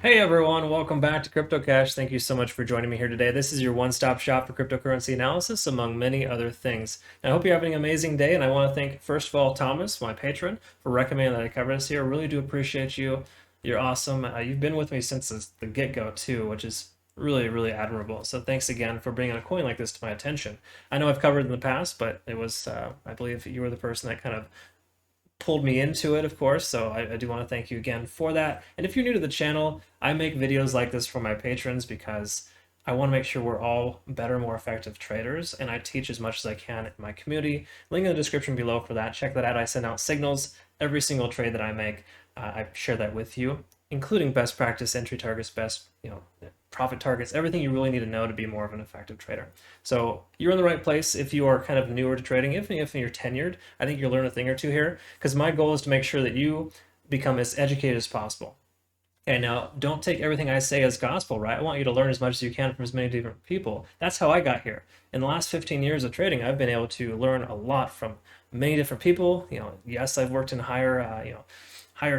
Hey everyone, welcome back to Crypto Cash. Thank you so much for joining me here today. This is your one-stop shop for cryptocurrency analysis, among many other things. And I hope you're having an amazing day, and I want to thank, first of all, Thomas, my patron, for recommending that I cover this here. I really do appreciate you. You're awesome. You've been with me since the get-go too, which is really, really admirable. So thanks again for bringing a coin like this to my attention. I know I've covered it in the past, but it was, I believe you were the person that kind of pulled me into it, of course. So I do want to thank you again for that. And if you're new to the channel, I make videos like this for my patrons because I want to make sure we're all better, more effective traders. And I teach as much as I can in my community. Link in the description below for that. Check that out. I send out signals every single trade that I make. I share that with you, including best practice entry targets, best profit targets, everything you really need to know to be more of an effective trader. So you're in the right place if you are kind of newer to trading. If you're tenured, I think you'll learn a thing or two here, because my goal is to make sure that you become as educated as possible. Okay, now don't take everything I say as gospel, right? I want you to learn as much as you can from as many different people. That's how I got here. In the last 15 years of trading, I've been able to learn a lot from many different people. Yes, I've worked in higher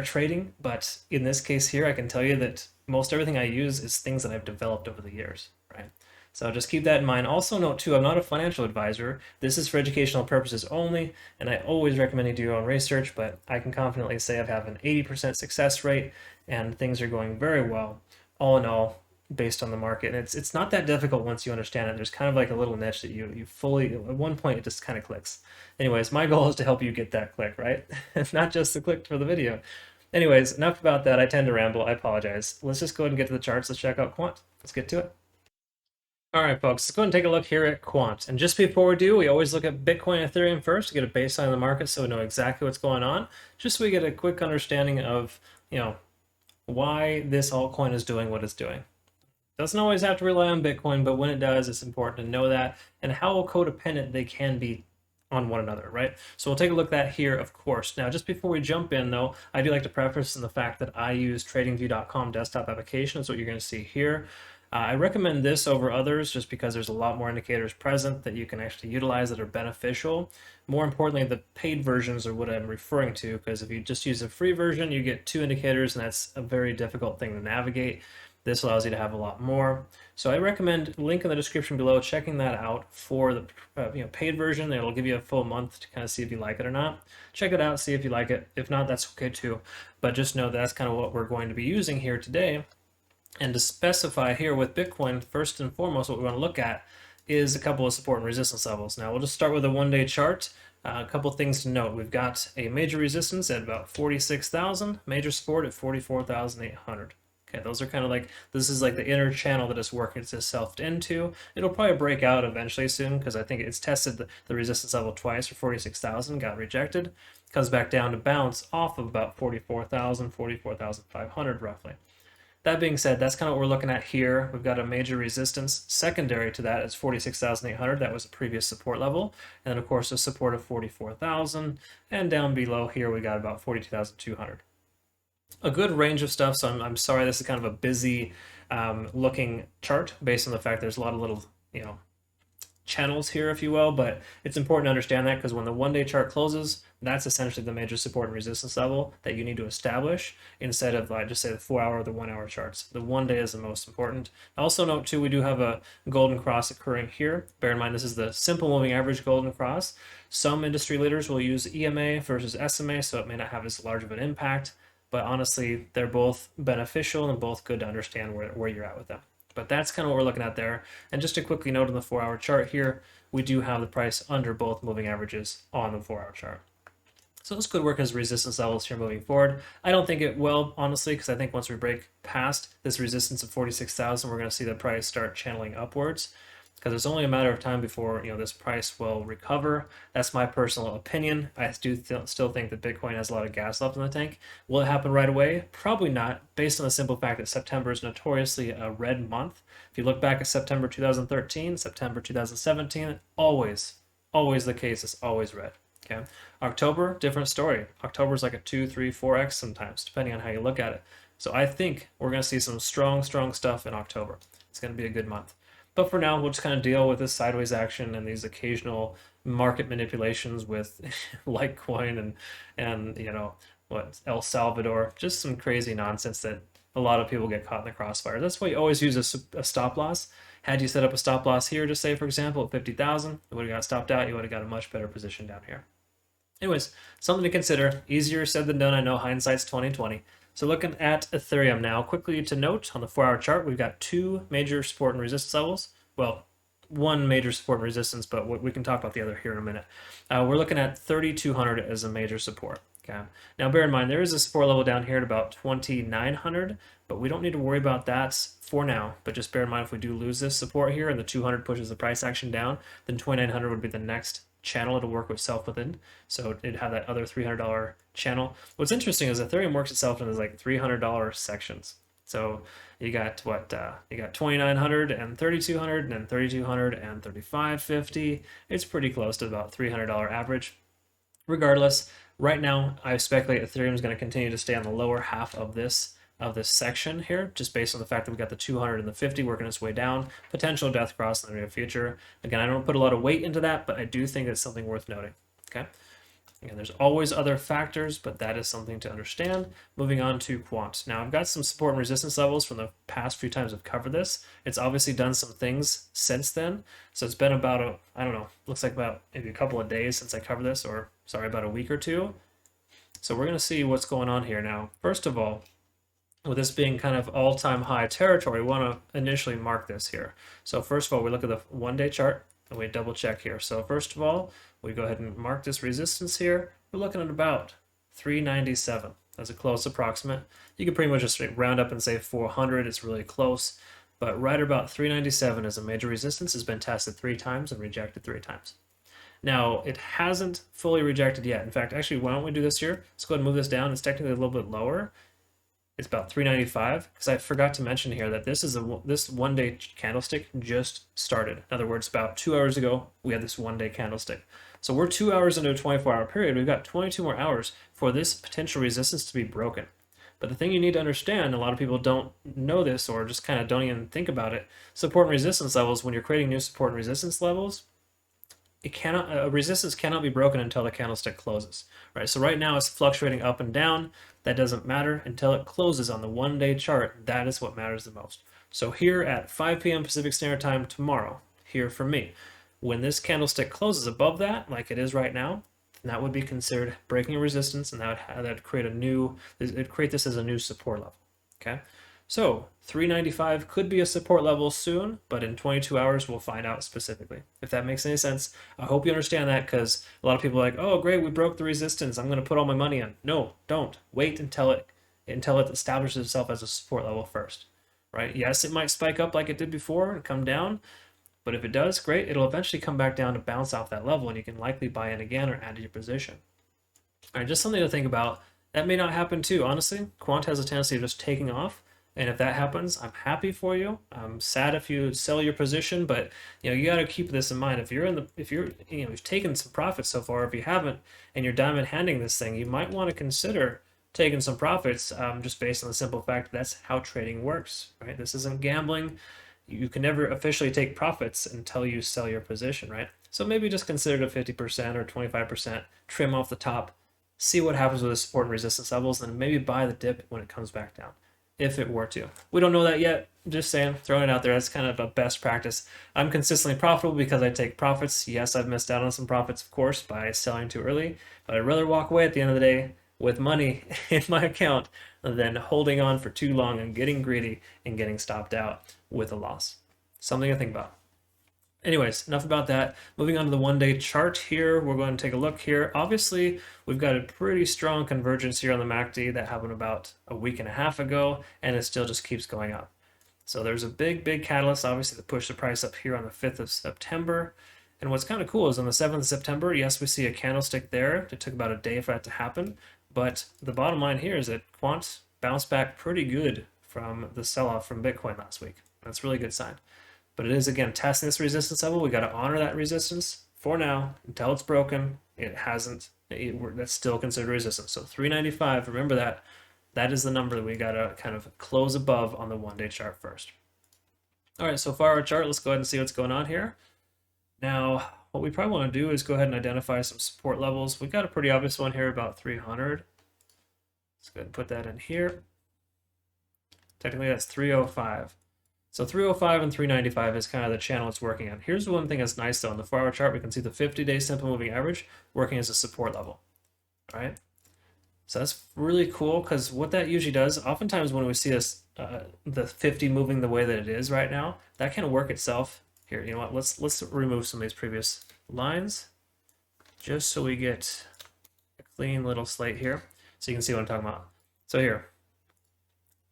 trading, but in this case here, I can tell you that most everything I use is things that I've developed over the years, right? So just keep that in mind. Also note too, I'm not a financial advisor. This is for educational purposes only, and I always recommend you do your own research, but I can confidently say I've had an 80% success rate and things are going very well, all in all, based on the market. And it's not that difficult once you understand it. There's kind of like a little niche that you fully, at one point, it just kind of clicks. Anyways, my goal is to help you get that click, right? Not just the click for the video. Anyways, enough about that. I tend to ramble. I apologize. Let's just go ahead and get to the charts. Let's check out Quant. Let's get to it. All right, folks, let's go ahead and take a look here at Quant. And just before we do, we always look at Bitcoin and Ethereum first to get a baseline of the market so we know exactly what's going on, just so we get a quick understanding of, why this altcoin is doing what it's doing. Doesn't always have to rely on Bitcoin, but when it does, it's important to know that and how codependent they can be on one another, right? So we'll take a look at that here, of course. Now, just before we jump in, though, I do like to preface in the fact that I use TradingView.com desktop application. That's what you're going to see here. I recommend this over others just because there's a lot more indicators present that you can actually utilize that are beneficial. More importantly, the paid versions are what I'm referring to, because if you just use a free version, you get 2 indicators, and that's a very difficult thing to navigate. This allows you to have a lot more. So I recommend, link in the description below, checking that out for the paid version. It'll give you a full month to kind of see if you like it or not. Check it out, see if you like it. If not, that's okay too. But just know that's kind of what we're going to be using here today. And to specify here with Bitcoin, first and foremost, what we want to look at is a couple of support and resistance levels. Now we'll just start with a one-day chart. A couple things to note. We've got a major resistance at about 46,000, major support at 44,800. Okay, those are kind of like, this is like the inner channel that it's working itself into. It'll probably break out eventually soon because I think it's tested the resistance level twice for 46,000, got rejected. Comes back down to bounce off of about 44,000, 44,500 roughly. That being said, that's kind of what we're looking at here. We've got a major resistance. Secondary to that is 46,800. That was a previous support level. And then, of course, a support of 44,000. And down below here, we got about 42,200. A good range of stuff. So I'm sorry, this is kind of a busy looking chart based on the fact there's a lot of little, channels here, if you will, but it's important to understand that because when the one-day chart closes, that's essentially the major support and resistance level that you need to establish instead of just say the 4-hour or the 1-hour charts. The one day is the most important. Also note too, we do have a golden cross occurring here. Bear in mind, this is the simple moving average golden cross. Some industry leaders will use EMA versus SMA, so it may not have as large of an impact, but honestly, they're both beneficial and both good to understand where you're at with them. But that's kind of what we're looking at there. And just to quickly note on the 4-hour chart here, we do have the price under both moving averages on the 4-hour chart. So this could work as resistance levels here moving forward. I don't think it will, honestly, because I think once we break past this resistance of 46,000, we're going to see the price start channeling upwards. Because it's only a matter of time before this price will recover. That's my personal opinion. I do still think that Bitcoin has a lot of gas left in the tank. Will it happen right away? Probably not, based on the simple fact that September is notoriously a red month. If you look back at September 2013, September 2017, always the case. It's always red. Okay. October, different story. October is like a 2, 3, 4x sometimes, depending on how you look at it. So I think we're going to see some strong stuff in October. It's going to be a good month. But for now, we'll just kind of deal with this sideways action and these occasional market manipulations with Litecoin and El Salvador, just some crazy nonsense that a lot of people get caught in the crossfire. That's why you always use a stop loss. Had you set up a stop loss here, just say for example at 50,000, you would have got stopped out. You would have got a much better position down here. Anyways, something to consider. Easier said than done. I know hindsight's 2020. So looking at Ethereum now, quickly to note on the 4-hour chart, we've got two major support and resistance levels. Well, one major support and resistance, but we can talk about the other here in a minute. We're looking at 3,200 as a major support. Okay. Now, bear in mind, there is a support level down here at about 2,900, but we don't need to worry about that for now. But just bear in mind, if we do lose this support here and the 200 pushes the price action down, then 2,900 would be the next channel to work itself within. So it'd have that other $300 channel. What's interesting is Ethereum works itself into like $300 sections. So you got what? You got 2,900 and 3,200 and then 3,200 and 3,550. It's pretty close to about $300 average. Regardless, right now I speculate Ethereum is going to continue to stay on the lower half of this section here, just based on the fact that we got the 200 and the 50 working its way down, potential death cross in the near future. Again, I don't put a lot of weight into that, but I do think it's something worth noting. Okay. Again, there's always other factors, but that is something to understand. Moving on to Quant. Now, I've got some support and resistance levels from the past few times I've covered this. It's obviously done some things since then. So it's been about, I don't know, looks like about maybe a couple of days since I covered this, or sorry, about a week or two. So we're going to see what's going on here now. First of all, with this being kind of all-time high territory, we want to initially mark this here. So first of all, we look at the one-day chart and we double check here. So first of all, we go ahead and mark this resistance here. We're looking at about 397 as a close approximate. You can pretty much just round up and say 400. It's really close, but right about 397 as a major resistance has been tested 3 times and rejected 3 times. Now, it hasn't fully rejected yet. In fact, actually, why don't we do this here? Let's go ahead and move this down. It's technically a little bit lower. It's about 395, because I forgot to mention here that this one-day candlestick just started. In other words, about 2 hours ago, we had this one-day candlestick. So we're 2 hours into a 24-hour period. We've got 22 more hours for this potential resistance to be broken. But the thing you need to understand, a lot of people don't know this or just kind of don't even think about it, support and resistance levels, when you're creating new support and resistance levels, a resistance cannot be broken until the candlestick closes, right? So right now it's fluctuating up and down. That doesn't matter until it closes on the one-day chart. That is what matters the most. So here at 5 p.m. Pacific Standard Time tomorrow, here for me, when this candlestick closes above that, like it is right now, that would be considered breaking a resistance, and that would create it'd create this as a new support level. Okay. So 395 could be a support level soon, but in 22 hours, we'll find out specifically. If that makes any sense, I hope you understand that, because a lot of people are like, oh, great, we broke the resistance. I'm going to put all my money in. No, don't. Wait until it establishes itself as a support level first, right? Yes, it might spike up like it did before and come down, but if it does, great. It'll eventually come back down to bounce off that level, and you can likely buy in again or add to your position. All right, just something to think about. That may not happen too. Honestly, Quant has a tendency of just taking off. And if that happens, I'm happy for you. I'm sad if you sell your position, but you got to keep this in mind. If you've taken some profits so far, if you haven't, and you're diamond handing this thing, you might want to consider taking some profits, just based on the simple fact that that's how trading works, right? This isn't gambling. You can never officially take profits until you sell your position, right? So maybe just consider it a 50% or 25% trim off the top, see what happens with the support and resistance levels, and maybe buy the dip when it comes back down, if it were to. We don't know that yet. Just saying, throwing it out there. That's kind of a best practice. I'm consistently profitable because I take profits. Yes, I've missed out on some profits, of course, by selling too early, but I'd rather walk away at the end of the day with money in my account than holding on for too long and getting greedy and getting stopped out with a loss. Something to think about. Anyways, enough about that. Moving on to the one-day chart here, we're going to take a look here. Obviously, we've got a pretty strong convergence here on the MACD that happened about a week and a half ago, and it still just keeps going up. So there's a big catalyst, obviously, to push the price up here on the 5th of September. And what's kind of cool is on the 7th of September, yes, we see a candlestick there. It took about a day for that to happen. But the bottom line here is that Quant bounced back pretty good from the sell-off from Bitcoin last week. That's a really good sign. But it is, again, testing this resistance level. We got to honor that resistance for now until it's broken. It hasn't. That's still considered resistance. So 395, remember that. That is the number that we got to kind of close above on the one-day chart first. All right, so far our chart, let's go ahead and see what's going on here. Now, what we probably want to do is go ahead and identify some support levels. We've got a pretty obvious one here, about 300. Let's go ahead and put that in here. Technically that's 305. So 305 and 395 is kind of the channel it's working on. Here's one thing that's nice though. On the 4-hour chart, we can see the 50-day simple moving average working as a support level. All right. So that's really cool because what that usually does, oftentimes when we see this, the 50 moving the way that it is right now, that can work itself. Here, you know what? Let's remove some of these previous lines just so we get a clean little slate here, so you can see what I'm talking about. So here,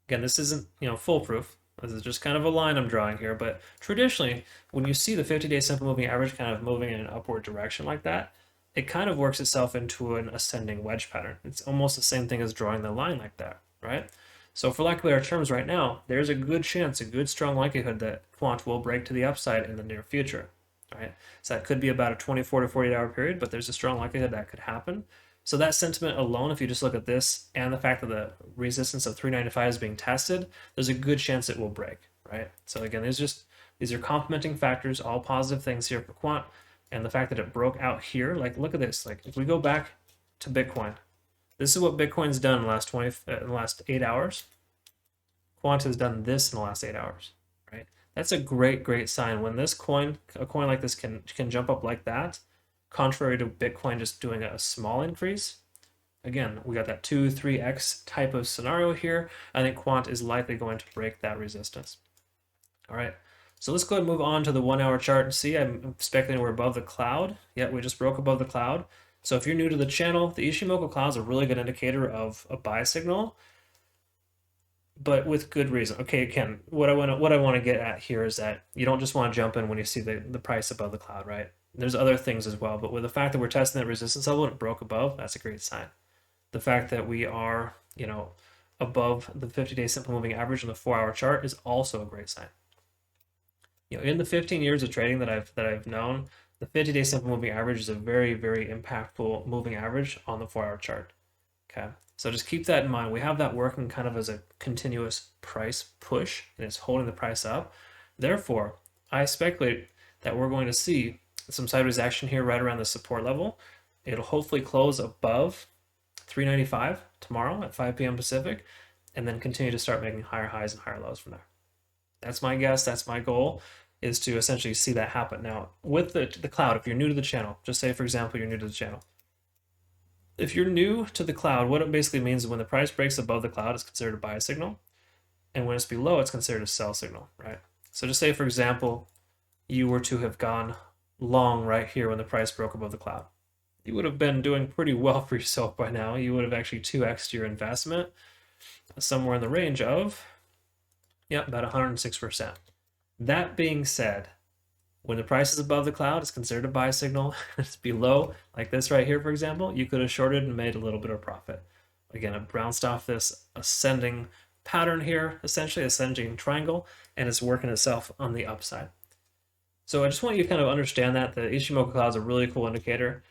again, this isn't foolproof. This is just kind of a line I'm drawing here, but traditionally, when you see the 50-day simple moving average kind of moving in an upward direction like that, it kind of works itself into an ascending wedge pattern. It's almost the same thing as drawing the line like that, right? So for lack of better terms right now, there's a good chance, a good strong likelihood that Quant will break to the upside in the near future, right? So that could be about a 24 to 48 hour period, but there's a strong likelihood that could happen. So that sentiment alone, if you just look at this and the fact that the resistance of 395 is being tested, there's a good chance it will break, right? So again, these are complementing factors, all positive things here for Quant. And the fact that it broke out here, like look at this, like if we go back to Bitcoin, this is what Bitcoin's done in the last 8 hours. Quant has done this in the last 8 hours, right? That's a great sign. When a coin like this can jump up like that, contrary to Bitcoin just doing a small increase. Again, we got that 2-3x type of scenario here. I think Quant is likely going to break that resistance. All right. So let's go ahead and move on to the 1-hour chart and see. I'm speculating we're above the cloud. Yeah, we just broke above the cloud. So if you're new to the channel, the Ishimoku cloud is a really good indicator of a buy signal, but with good reason. Okay, again, what I want to get at here is that you don't just want to jump in when you see the price above the cloud, right? There's other things as well, but with the fact that we're testing that resistance level and it broke above, that's a great sign. The fact that we are, above the 50-day simple moving average on the 4-hour chart is also a great sign. In the 15 years of trading that I've known, the 50-day simple moving average is a very impactful moving average on the 4-hour chart. Okay, so just keep that in mind. We have that working kind of as a continuous price push, and it's holding the price up. Therefore, I speculate that we're going to see some sideways action here right around the support level. It'll hopefully close above 395 tomorrow at 5 p.m. Pacific, and then continue to start making higher highs and higher lows from there. That's my guess. That's my goal, is to essentially see that happen. Now, with the cloud, if you're new to the channel, just say, for example, you're new to the channel. If you're new to the cloud, what it basically means is when the price breaks above the cloud, it's considered a buy signal. And when it's below, it's considered a sell signal, right? So just say, for example, you were to have gone long right here when the price broke above the cloud. You would have been doing pretty well for yourself by now. You would have actually 2x'd your investment, somewhere in the range of, about 106%. That being said, when the price is above the cloud, it's considered a buy signal. It's below, like this right here, for example, you could have shorted and made a little bit of profit. Again, it bounced off this ascending pattern here, essentially ascending triangle, and it's working itself on the upside. So I just want you to kind of understand that the Ishimoku cloud is a really cool indicator.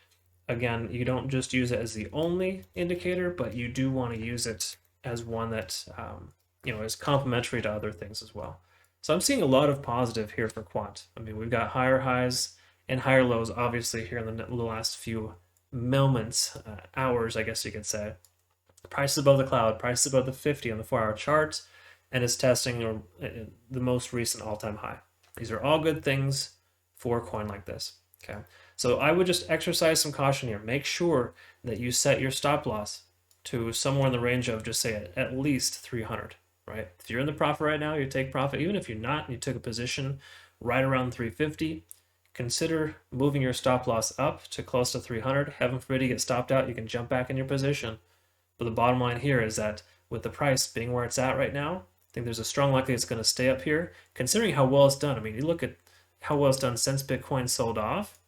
Again, you don't just use it as the only indicator, but you do want to use it as one that is complementary to other things as well. So I'm seeing a lot of positive here for Quant. I mean, we've got higher highs and higher lows, obviously, here in the last few moments, hours, I guess you could say. Price is above the cloud, price is above the 50 on the 4-hour chart, and it's testing the most recent all-time high. These are all good things for a coin like this, okay? So I would just exercise some caution here. Make sure that you set your stop loss to somewhere in the range of, just say, at least 300. Right? If you're in the profit right now, you take profit. Even if you're not, and you took a position right around 350, consider moving your stop loss up to close to 300. Heaven forbid you get stopped out, you can jump back in your position. But the bottom line here is that with the price being where it's at right now, I think there's a strong likelihood it's going to stay up here, considering how well it's done. I mean, you look at how well it's done since Bitcoin sold off,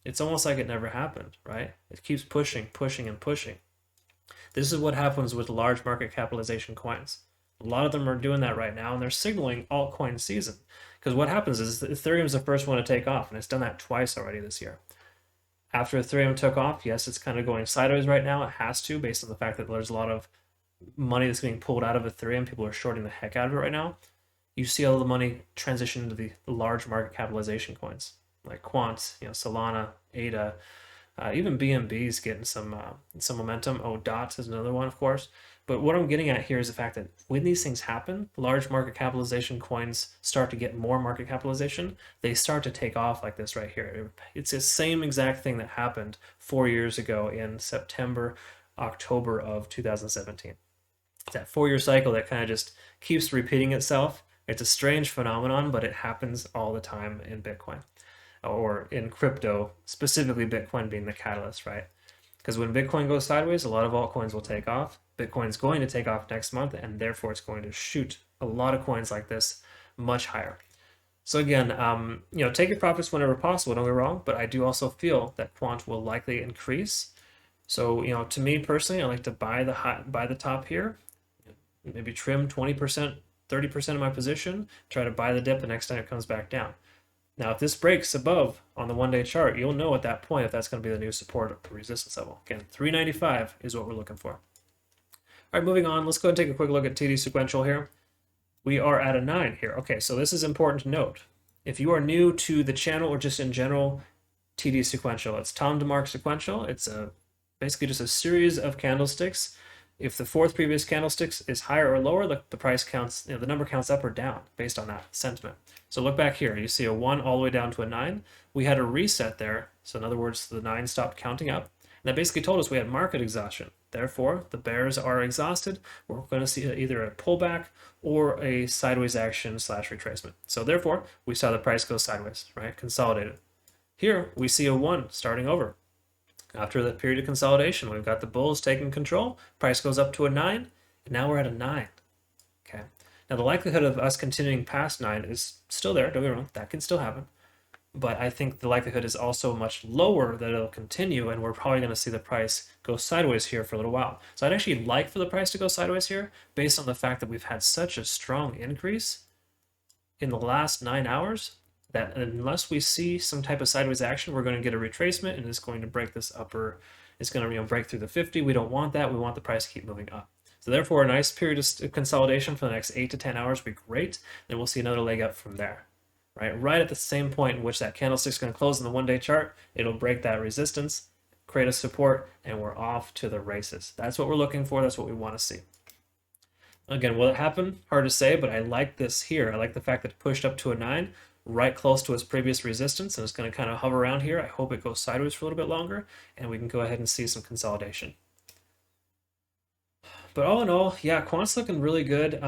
it's almost like it never happened, right? It keeps pushing. This is what happens with large market capitalization coins. A lot of them are doing that right now, and they're signaling altcoin season. Because what happens is Ethereum is the first one to take off, and it's done that twice already this year. After Ethereum took off, yes, it's kind of going sideways right now. It has to, based on the fact that there's a lot of money that's being pulled out of Ethereum. People are shorting the heck out of it right now. You see all the money transition into the large market capitalization coins, like Quant, Solana, ADA, even BNB is getting some momentum. DOT is another one, of course. But what I'm getting at here is the fact that when these things happen, large market capitalization coins start to get more market capitalization. They start to take off like this right here. It's the same exact thing that happened 4 years ago in September, October of 2017. It's that 4-year cycle that kind of just keeps repeating itself. It's a strange phenomenon, but it happens all the time in Bitcoin or in crypto, specifically Bitcoin being the catalyst, right? Because when Bitcoin goes sideways, a lot of altcoins will take off. Bitcoin's going to take off next month, and therefore it's going to shoot a lot of coins like this much higher. So again, take your profits whenever possible, don't get me wrong, but I do also feel that Quant will likely increase. So, to me personally, I like to buy the top here, maybe trim 20%, 30% of my position, try to buy the dip the next time it comes back down. Now, if this breaks above on the 1-day chart, you'll know at that point if that's going to be the new support or resistance level. Again, 395 is what we're looking for. All right, moving on. Let's go and take a quick look at TD Sequential here. We are at a 9 here. Okay, so this is important to note. If you are new to the channel or just in general, TD Sequential, it's Tom DeMark Sequential. It's basically just a series of candlesticks. If the 4th previous candlesticks is higher or lower, the price counts, the number counts up or down based on that sentiment. So look back here, you see a 1 all the way down to a 9. We had a reset there. So in other words, the 9 stopped counting up. And that basically told us we had market exhaustion. Therefore, the bears are exhausted. We're going to see either a pullback or a sideways action / retracement. So therefore, we saw the price go sideways, right? Consolidated. Here, we see a 1 starting over. After the period of consolidation, we've got the bulls taking control. Price goes up to a 9, and now we're at a 9. Okay. Now, the likelihood of us continuing past 9 is still there. Don't get me wrong. That can still happen. But I think the likelihood is also much lower that it'll continue, and we're probably going to see the price go sideways here for a little while. So I'd actually like for the price to go sideways here based on the fact that we've had such a strong increase in the last 9 hours that unless we see some type of sideways action, we're going to get a retracement and it's going to break this upper, it's going to break through the 50. We don't want that. We want the price to keep moving up. So therefore, a nice period of consolidation for the next 8 to 10 hours would be great. Then we'll see another leg up from there. Right at the same point in which that candlestick is going to close in the 1-day chart, it'll break that resistance, create a support, and we're off to the races. That's what we're looking for. That's what we want to see. Again, will it happen? Hard to say, but I like this here. I like the fact that it pushed up to a 9, right close to its previous resistance, and it's going to kind of hover around here. I hope it goes sideways for a little bit longer, and we can go ahead and see some consolidation. But all in all, yeah, Quant's looking really good.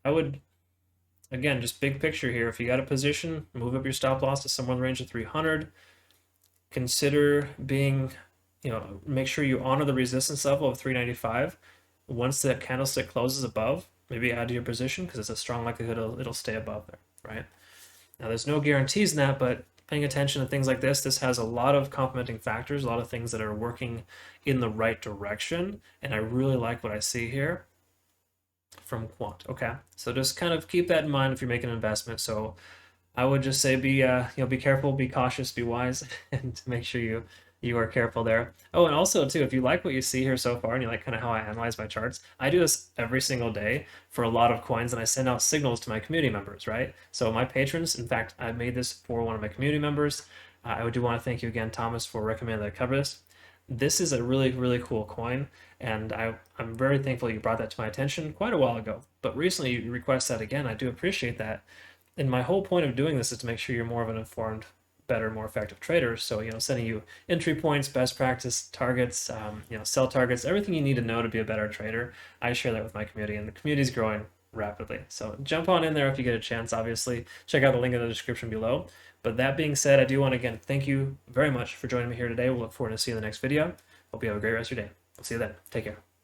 I would, again, just big picture here, if you got a position, move up your stop loss to somewhere in the range of 300. Consider being, make sure you honor the resistance level of 395. Once the candlestick closes above, maybe add to your position because it's a strong likelihood it'll stay above there, right? Now, there's no guarantees in that, but paying attention to things like this has a lot of complementing factors, a lot of things that are working in the right direction, and I really like what I see here from Quant. Okay, so just kind of keep that in mind if you're making an investment. So I would just say be careful, be cautious, be wise, and make sure you are careful there. Oh, and also too, if you like what you see here so far and you like kind of how I analyze my charts, I do this every single day for a lot of coins, and I send out signals to my community members, right? So my patrons, in fact, I made this for one of my community members. I do want to thank you again, Thomas, for recommending that I cover this. This is a really, really cool coin, and I'm very thankful you brought that to my attention quite a while ago. But recently you request that again. I do appreciate that. And my whole point of doing this is to make sure you're more of an informed, better, more effective trader. So, sending you entry points, best practice targets, sell targets, everything you need to know to be a better trader. I share that with my community, and the community is growing rapidly. So jump on in there if you get a chance, obviously. Check out the link in the description below. But that being said, I do want to, again, thank you very much for joining me here today. We'll look forward to seeing you in the next video. Hope you have a great rest of your day. We'll see you then. Take care.